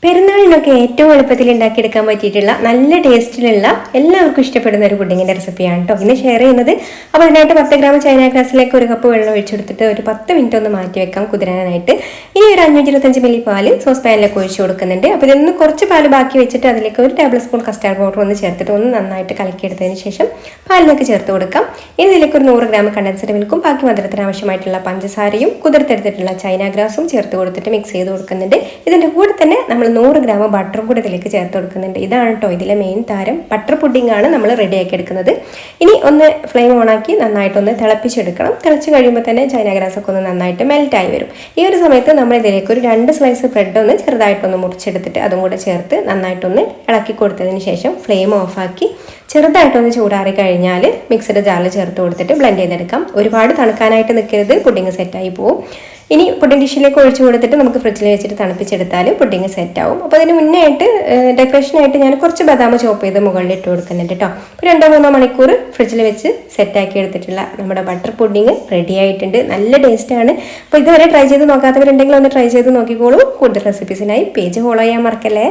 പെരുന്നാളിനൊക്കെ ഏറ്റവും എളുപ്പത്തിൽ ഉണ്ടാക്കിയെടുക്കാൻ പറ്റിയിട്ടുള്ള നല്ല ടേസ്റ്റിലുള്ള എല്ലാവർക്കും ഇഷ്ടപ്പെടുന്ന ഒരു പുഡിങ്ങിന്റെ റെസിപ്പിയാണ് കേട്ടോ ഇന്ന് ഷെയർ ചെയ്യുന്നത്. അപ്പോൾ അതിനായിട്ട് 10 ഗ്രാം ചൈന ഗ്രാസിലേക്ക് 1 കപ്പ് വെള്ളം ഒഴിച്ചെടുത്തിട്ട് ഒരു 10 മിനിറ്റ് ഒന്ന് മാറ്റി വെക്കാം കുതിരാനായിട്ട്. ഇനി ഒരു 525 മില്ലി പാല് സോസ് പാനിലേക്ക് ഒഴിച്ചു കൊടുക്കുന്നുണ്ട്. അപ്പോൾ ഇതിൽ കുറച്ച് പാല് ബാക്കി വെച്ചിട്ട് അതിലേക്ക് 1 ടേബിൾ സ്പൂൺ കസ്റ്റാർഡ് പൗഡർ ഒന്ന് ചേർത്തിട്ട് ഒന്ന് നന്നായിട്ട് കലക്കിയെടുത്തതിന് ശേഷം പാലിലേക്ക് ചേർത്ത് കൊടുക്കാം. ഇനി ഇതിലേക്ക് ഒരു 100 ഗ്രാം കണ്ടൻസ്ഡ് മിൽക്കും ബാക്കി മധുരത്തിന് ആവശ്യമായിട്ടുള്ള പഞ്ചസാരയും കുതിർത്തെടുത്തിട്ടുള്ള ചൈന ഗ്രാസും ചേർത്ത് കൊടുത്തിട്ട് മിക്സ് ചെയ്ത് കൊടുക്കുന്നുണ്ട്. ഇതിൻ്റെ കൂടെ തന്നെ നമ്മൾ 100 ഗ്രാം ബട്ടറും കൂടെ ഇതിലേക്ക് ചേർത്ത് കൊടുക്കുന്നുണ്ട്. ഇതാണ് കേട്ടോ ഇതിലെ മെയിൻ താരം. ബട്ടർ പുഡിംഗ് ആണ് നമ്മൾ റെഡിയാക്കി എടുക്കുന്നത്. ഇനി ഒന്ന് ഫ്ലെയിം ഓണാക്കി നന്നായിട്ടൊന്ന് തിളപ്പിച്ചെടുക്കണം. തിളച്ച് കഴിയുമ്പോൾ തന്നെ ചൈന ഗ്രാസ് ഒക്കെ ഒന്ന് നന്നായിട്ട് മെൽറ്റായി വരും. ഈ ഒരു സമയത്ത് നമ്മൾ ഇതിലേക്ക് ഒരു 2 സ്ലൈസ് ബ്രെഡ് ഒന്ന് ചെറുതായിട്ടൊന്ന് മുറിച്ചെടുത്തിട്ട് അതും കൂടെ ചേർത്ത് നന്നായിട്ടൊന്ന് ഇളക്കി കൊടുത്തതിന് ശേഷം ഫ്ലെയിം ഓഫാക്കി ചെറുതായിട്ടൊന്ന് ചൂടാറി കഴിഞ്ഞാൽ മിക്സഡ് ജാറിൽ ചേർത്ത് കൊടുത്തിട്ട് ബ്ലെൻഡ് ചെയ്തെടുക്കാം. ഒരുപാട് തണുക്കാനായിട്ട് നിൽക്കരുത്, പുഡിംഗ് സെറ്റായി പോവും. ഇനി പുഡിംഗ് ഡിഷിലേക്ക് ഒഴിച്ചു കൊടുത്തിട്ട് നമുക്ക് ഫ്രിഡ്ജിൽ വെച്ചിട്ട് തണുപ്പിച്ചെടുത്താൽ പുഡിംഗ് സെറ്റ് ആവും. അപ്പോൾ അതിന് മുന്നേ ആയിട്ട് ഡെക്കറേഷനായിട്ട് ഞാൻ കുറച്ച് ബദാം ചോപ്പ് ചെയ്ത് മുകളിൽ ഇട്ട് കൊടുക്കുന്നുണ്ട് കേട്ടോ. അപ്പോൾ 2-3 മണിക്കൂർ ഫ്രിഡ്ജിൽ വെച്ച് സെറ്റാക്കി എടുത്തിട്ടുള്ള നമ്മുടെ ബട്ടർ പുഡിംഗ് റെഡി ആയിട്ടുണ്ട്. നല്ല ടേസ്റ്റാണ്. അപ്പോൾ ഇതുവരെ ട്രൈ ചെയ്ത് നോക്കാത്തവരുണ്ടെങ്കിൽ ഒന്ന് ട്രൈ ചെയ്ത് നോക്കിക്കോളൂ. കൂടുതൽ റെസിപ്പീസിനായി പേജ് ഫോളോ ചെയ്യാൻ മറക്കല്ലേ.